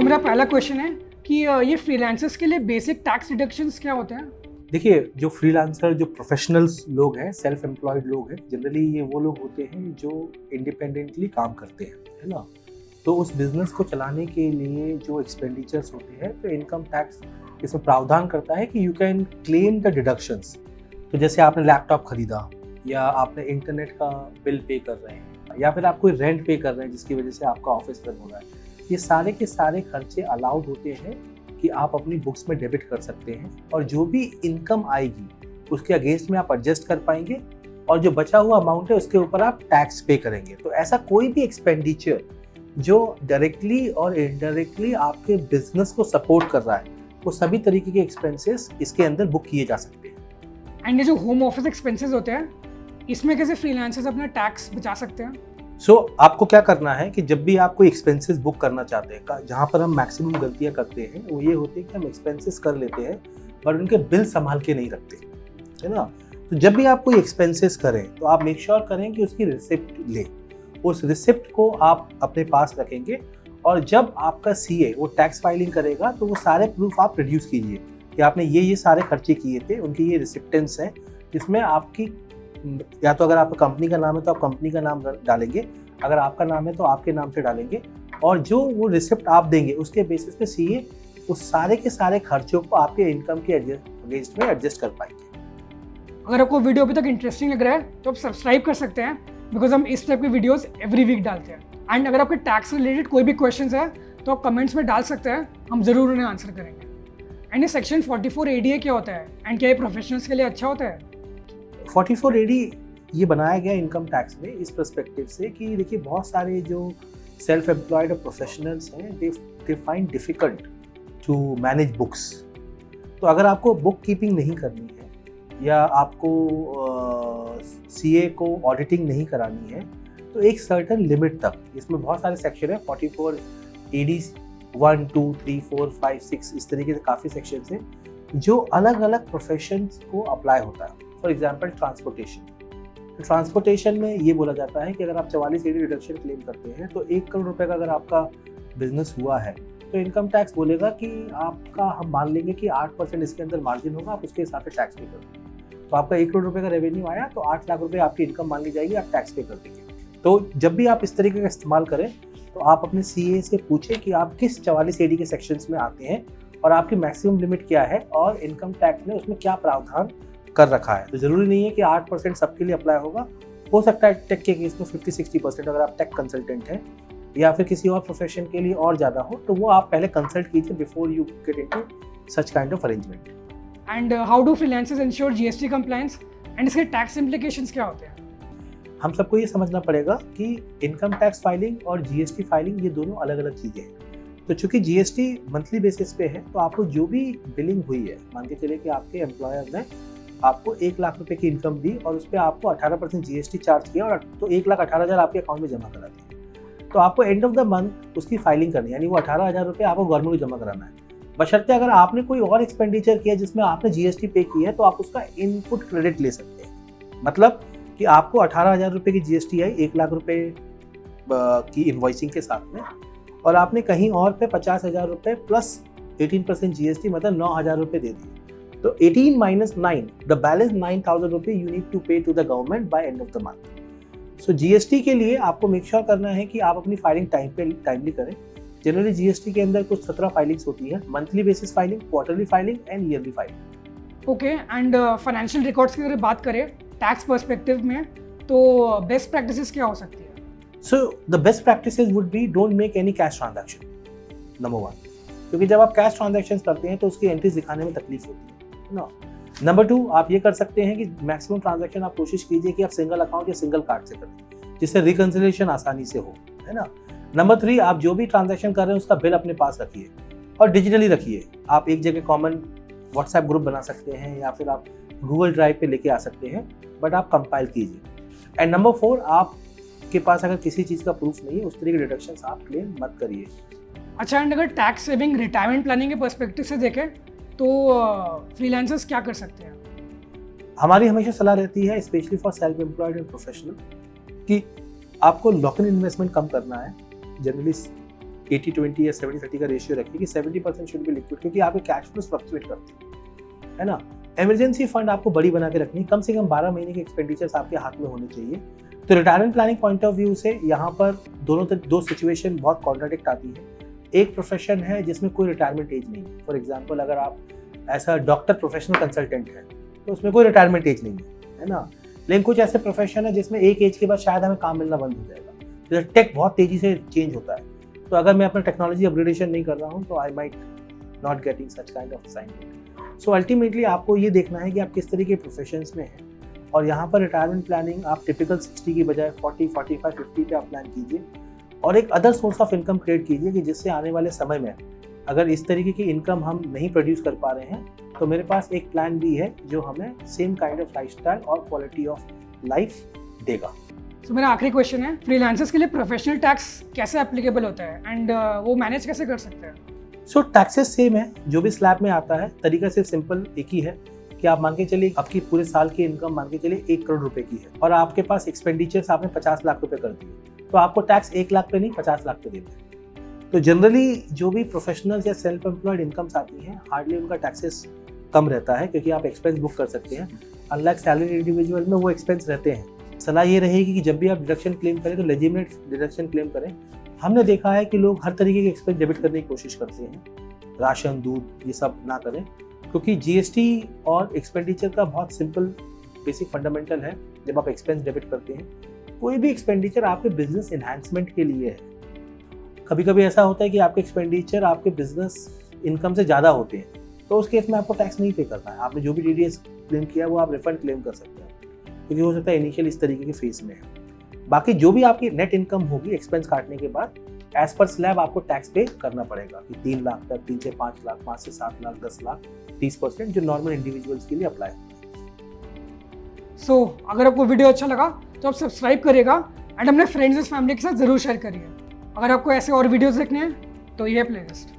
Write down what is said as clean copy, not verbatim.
मेरा पहला क्वेश्चन है कि ये फ्रीलांसर्स के लिए बेसिक टैक्स डिडक्शंस क्या होते हैं? देखिए, जो फ्रीलांसर, जो प्रोफेशनल्स लोग हैं, सेल्फ एम्प्लॉयड लोग हैं, जनरली ये वो लोग होते हैं जो इंडिपेंडेंटली काम करते हैं, है ना। तो उस बिजनेस को चलाने के लिए जो एक्सपेंडिचर्स होते हैं, तो इनकम टैक्स इसमें प्रावधान करता है कि you can claim the deductions. तो जैसे आपने लैपटॉप खरीदा, या आपने इंटरनेट का बिल पे कर रहे हैं, या फिर आप कोई रेंट पे कर रहे हैं जिसकी वजह से आपका ऑफिस रन हो रहा है, ये सारे के सारे खर्चे अलाउड होते हैं कि आप अपनी बुक्स में डेबिट कर सकते हैं, और जो भी इनकम आएगी उसके अगेंस्ट में आप एडजस्ट कर पाएंगे, और जो बचा हुआ अमाउंट है उसके ऊपर आप टैक्स पे करेंगे। तो ऐसा कोई भी एक्सपेंडिचर जो डायरेक्टली और इनडायरेक्टली आपके बिजनेस को सपोर्ट कर रहा है, वो सभी तरीके के एक्सपेंसेस इसके अंदर बुक किए जा सकते हैं। एंड ये जो होम ऑफिस एक्सपेंसेस होते हैं, इसमें कैसे फ्रीलांसर्स अपना टैक्स बचा सकते हैं? आपको क्या करना है कि जब भी आप कोई एक्सपेंसेस बुक करना चाहते हैं, जहाँ पर हम मैक्सिमम गलतियाँ करते हैं वो ये होती है कि हम एक्सपेंसेस कर लेते हैं पर उनके बिल संभाल के नहीं रखते, है ना। तो जब भी आप कोई एक्सपेंसेस करें तो आप मेक श्योर करें कि उसकी रिसिप्ट लें, उस रिसिप्ट को आप अपने पास रखेंगे, और जब आपका सीए वो टैक्स फाइलिंग करेगा तो वो सारे प्रूफ आप प्रोड्यूस कीजिए कि आपने ये सारे खर्चे किए थे, उनकी ये रिसिप्टेंस हैं, जिसमें आपकी, या तो अगर आपका कंपनी का नाम है तो आप कंपनी का नाम डालेंगे, अगर आपका नाम है तो आपके नाम से डालेंगे, और जो वो रिसिप्ट आप देंगे उसके बेसिस पे सीए उस सारे के सारे खर्चों को आपके इनकम के अगेंस्ट में एडजस्ट कर पाएंगे। अगर आपको वीडियो अभी तक इंटरेस्टिंग लग रहा है तो आप सब्सक्राइब कर सकते हैं, बिकॉज हम इस टाइप की वीडियोस एवरी वीक डालते हैं। एंड अगर आपके टैक्स रिलेटेड कोई भी क्वेश्चंस है तो आप कमेंट्स में डाल सकते हैं, हम ज़रूर उन्हें आंसर करेंगे। एंड ये सेक्शन 44 ADA क्या होता है, एंड क्या ये प्रोफेशनल्स के लिए अच्छा होता है? 44 AD ये बनाया गया इनकम टैक्स में इस पर्सपेक्टिव से कि देखिए, बहुत सारे जो सेल्फ एम्प्लॉयड और प्रोफेशनल्स हैं, they find difficult to manage books. तो अगर आपको बुक कीपिंग नहीं करनी है, या आपको सीए को ऑडिटिंग नहीं करानी है, तो एक सर्टेन लिमिट तक, इसमें बहुत सारे सेक्शन है, 44 AD 1, 2, 3, 4, 5, 6 इस तरीके से काफ़ी सेक्शन हैं जो अलग अलग प्रोफेशंस को अप्लाई होता है। फॉर एग्जाम्पल ट्रांसपोर्टेशन में ये बोला जाता है कि अगर आप 44 AD रिडक्शन क्लेम करते हैं तो 1 करोड़ रुपए का अगर आपका बिजनेस हुआ है तो इनकम टैक्स बोलेगा कि आपका, हम मान लेंगे कि 8% इसके अंदर मार्जिन होगा, आप उसके हिसाब से टैक्स पे कर देंगे। तो आपका 1 करोड़ रुपए का रेवेन्यू आया तो 8 लाख रुपए आपकी इनकम मान ली जाएगी, आप टैक्स पे कर देंगे। तो जब भी आप इस तरीके का इस्तेमाल करें तो आप अपने सीए से पूछें कि आप किस 44 AD के सेक्शंस में आते हैं और आपकी मैक्सिमम लिमिट क्या है, और इनकम टैक्स ने उसमें क्या प्रावधान कर रखा है। तो जरूरी नहीं है कि 8% सबके लिए अप्लाई होगा, हो सकता है टेक के केस में 50-60% अगर आप टेक कंसल्टेंट हैं, या फिर किसी और प्रोफेशन के लिए और ज़्यादा हो, तो वो आप पहले कंसल्ट कीजिए before you get into such kind of arrangement. And how do freelancers ensure GST compliance, and इसके टैक्स इम्प्लीकेशंस क्या होते हैं? हम सबको ये समझना पड़ेगा कि इनकम टैक्स फाइलिंग और जीएसटी फाइलिंग ये दोनों अलग अलग चीज़ें हैं। तो चूंकि जीएसटी मंथली बेसिस पे है, तो आपको जो भी बिलिंग हुई है, मान के चले कि आपके एम्प्लॉयर ने आपको 1 लाख रुपए की इनकम दी और उस पर आपको 18% जीएसटी चार्ज किया, और तो 1,18,000 आपके अकाउंट में जमा करा दिए, तो आपको एंड ऑफ द मंथ उसकी फाइलिंग करनी है, यानी वो 18,000 रुपये आपको गवर्नमेंट को जमा कराना है। बशर्ते अगर आपने कोई और एक्सपेंडिचर किया जिसमें आपने जीएसटी पे की है, तो आप उसका इनपुट क्रेडिट ले सकते हैं। मतलब कि आपको 18,000 रुपये की जीएसटी आई 1 लाख रुपये की इन्वॉइसिंग के साथ में, और आपने कहीं और पे 50,000 रुपये प्लस 18% जीएसटी, मतलब 9,000 रुपये दे दिए। तो 18 - 9, द बैलेंस 9,000 रुपये you need to pay to the government by end of the month. So GST के लिए आपको मेक श्योर करना है कि आप अपनी फाइलिंग टाइमली करें। जनरली जीएसटी के अंदर कुछ 17 फाइलिंग्स होती है, monthly basis filing, quarterly filing and yearly filing. Okay, and financial records की अगर बात करें टैक्स पर्सपेक्टिव में, तो बेस्ट प्रैक्टिसेस क्या हो सकती है? So the best practices would be don't make any cash transaction, number 1, क्योंकि जब आप कैश ट्रांजैक्शंस करते हैं तो उसकी एंट्रीज दिखाने में तकलीफ होती है ना। नंबर 2, आप ये कर सकते हैं कि मैक्सिमम ट्रांजैक्शन आप कोशिश कीजिए कि आप सिंगल अकाउंट या सिंगल कार्ड से करें, जिससे रिकंसिलिएशन आसानी से हो, है ना। नंबर 3, आप जो भी ट्रांजैक्शन कर रहे हैं उसका बिल अपने पास रखिए और डिजिटली रखिए। आप एक जगह कॉमन व्हाट्सएप ग्रुप बना सकते हैं, या फिर आप गूगल ड्राइव पे लेके आ सकते हैं, बट आप कंपाइल कीजिए। एंड नंबर 4, आपके पास अगर किसी चीज़ का प्रूफ नहीं है, उस तरह के डिडक्शंस आप क्लेम मत करिए। अच्छा, एंड अगर टैक्स सेविंग रिटायरमेंट प्लानिंग के पर्सपेक्टिव से देखें तो फ्रीलांसर्स क्या कर सकते हैं? हमारी हमेशा सलाह रहती है, specially for self employed and professional, कि आपको लॉक इन इन्वेस्टमेंट कम करना है। जनरली 80-20 या 70-30 का रेशियो रखिए कि 70% शुड बी लिक्विड, क्योंकि आपके कैश फ्लो फ्लक्चुएट करते हैं, है ना। इमरजेंसी फंड आपको बड़ी बना के रखनी है, कम से कम 12 महीने के एक्सपेंडिचर्स आपके हाथ में होने चाहिए। तो retirement planning point of view से यहाँ पर दो सिचुएशन बहुत कॉन्ट्राडिक्ट आती है। एक प्रोफेशन है जिसमें कोई रिटायरमेंट एज नहीं है। फॉर एग्जाम्पल, अगर आप ऐसा डॉक्टर प्रोफेशनल कंसल्टेंट है तो उसमें कोई रिटायरमेंट एज नहीं है ना। लेकिन कुछ ऐसे प्रोफेशन है जिसमें एक एज के बाद शायद हमें काम मिलना बंद हो जाएगा। जैसे टेक बहुत तेजी से चेंज होता है, तो अगर मैं अपना टेक्नोलॉजी अपग्रेडेशन नहीं कर रहा हूँ तो I might not getting such kind of assignment. So ultimately आपको ये देखना है कि आप किस तरीके के प्रोफेशंस में हैं, और यहाँ पर रिटायरमेंट प्लानिंग आप टिपिकल 60 की बजाय 40, 45, 50 पे आप प्लान कीजिए, और एक other source of income create कीजिए कि जिससे आने वाले समय में अगर इस तरीके की इनकम हम नहीं प्रोड्यूस कर पा रहे हैं तो मेरे पास एक प्लान भी है जो हमें सेम काइंड ऑफ लाइफस्टाइल और क्वालिटी ऑफ लाइफ देगा। तो मेरा आखिरी क्वेश्चन है, फ्रीलांसर्स के लिए प्रोफेशनल टैक्स कैसे एप्लीकेबल होता है एंड वो मैनेज कैसे कर सकते हैं? सो टैक्सेस सेम है, जो भी स्लैब में आता है, तरीका सिर्फ सिंपल एक ही है कि आप मान के चलिए आपकी पूरे साल की इनकम मान के चलिए 1 करोड़ रुपए की है और आपके पास एक्सपेंडिचर्स आपने 50 लाख रुपए कर दिए, तो आपको टैक्स 1 लाख पे नहीं 50 लाख पे देना है। तो जनरली जो भी प्रोफेशनल्स या सेल्फ एम्प्लॉयड इनकम्स आती हैं, हार्डली उनका टैक्सेस कम रहता है, क्योंकि आप एक्सपेंस बुक कर सकते हैं। अनलाइक सैलरी इंडिविजुअल में वो एक्सपेंस रहते हैं। सलाह ये रहेगी कि जब भी आप डिडक्शन क्लेम करें तो लेजिटिमेट डिडक्शन क्लेम करें। हमने देखा है कि लोग हर तरीके के एक्सपेंस डेबिट करने की कोशिश करते हैं, राशन, दूध, ये सब ना करें, क्योंकि जीएसटी और एक्सपेंडिचर का बहुत सिंपल बेसिक फंडामेंटल है। जब आप एक्सपेंस डेबिट करते हैं, कोई भी एक्सपेंडिचर आपके बिजनेस एनहांसमेंट के लिए है। कभी कभी ऐसा होता है कि आपके एक्सपेंडिचर आपके बिजनेस इनकम से ज़्यादा होते हैं, तो उस केस में आपको टैक्स नहीं पे करना है। आपने जो भी टीडीएस क्लेम किया वो आप रिफंड क्लेम कर सकते हैं, क्योंकि हो सकता है इनिशियल इस तरीके के फेज में है। बाकी जो भी आपकी नेट इनकम होगी एक्सपेंस काटने के बाद, एज पर स्लैब आपको टैक्स पे करना पड़ेगा कि 3 लाख तक, 3 से 5 लाख, 5 से 7 लाख, 10 लाख, 30%, जो नॉर्मल इंडिविजुअल्स के लिए अप्लाई होता है। सो अगर आपको वीडियो अच्छा लगा तो आप सब्सक्राइब करिएगा एंड अपने फ्रेंड्स और फैमिली के साथ ज़रूर शेयर करिए। अगर आपको ऐसे और वीडियोस देखने हैं तो ये प्लेलिस्ट